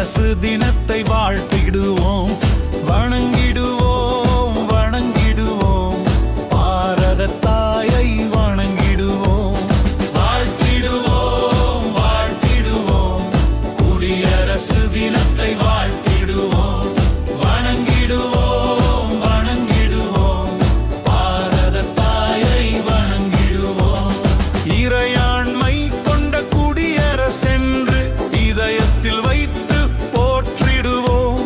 குடியரசு தினத்தை வாழ்த்திடுவோம், வணங்கிடுவோம் வணங்கிடுவோம். பாரத தாயை வணங்கிடுவோம், வாழ்த்திடுவோம் வாழ்த்திடுவோம். குடியரசு தினத்தை வாழ்த்திடுவோம், வணங்கிடுவோம் வணங்கிடுவோம். பாரத தாயை வணங்கிடுவோம். இறையாண்மை கொண்ட குடியரசென்று இதயத்தில் வைத்து போற்றிடுவோம்.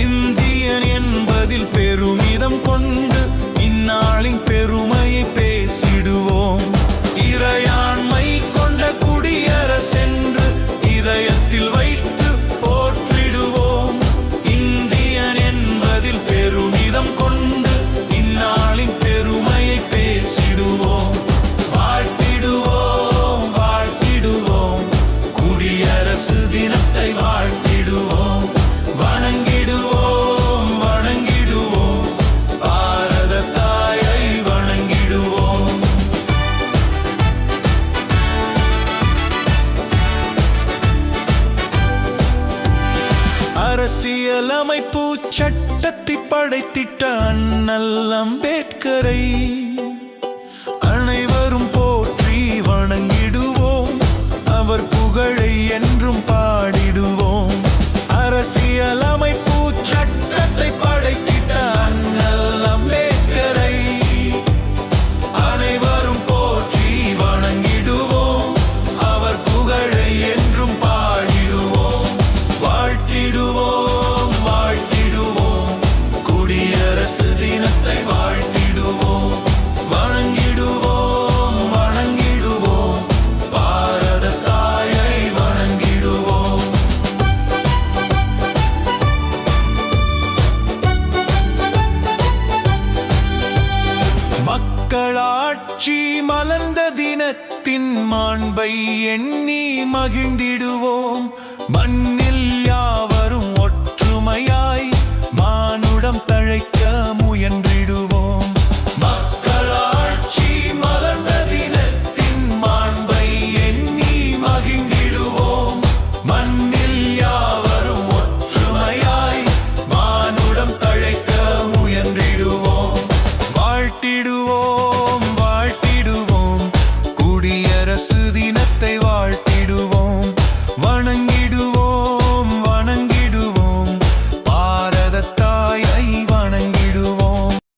இந்தியன் என்பதில் பெருமிதம் கொண்டு இந்நாளின் பெருமையை பேசிடுவோம். இறையாண்மை கொண்ட குடியரசென்று இதயத்தில் வைத்து போற்றிடுவோம். இந்தியன் என்பதில் பெருமிதம் கொண்டு இந்நாளின் பெருமையை பேசிடுவோம். வாழ்த்திடுவோம் வாழ்த்திடுவோம். குடியரசு தினத்தை வாழ்த்திடுவோம், வணங்கிடுவோம் வணங்கிடுவோம். பாரத தாயை வணங்கிடுவோம். அரசியலமைப்பு சட்டத்தை படைத்திட்ட அண்ணல் அம்பேத்கரை அனைவரும் போற்றி வணங்கிடுவோம். அவர் புகழை என்றும் பாடிடுவோம். அரசியலமைப்பு சட்டத்தை படைத்திட்ட அண்ணல் அம்பேத்கரை அனைவரும் போற்றி வணங்கிடுவோம். அவர் புகழை என்றும் பாடிடுவோம். வாழ்த்திடுவோம் வாழ்த்திடுவோம். குடியரசு தினத்தை வாழ்த்திடுவோம், வணங்கிடுவோம் வணங்கிடுவோம். பாரத தாயை வணங்கிடுவோம். மக்களாட்சி மலர்ந்த தினத்தின் மாண்பை எண்ணி மகிழ்ந்திடுவோம். மண்ணி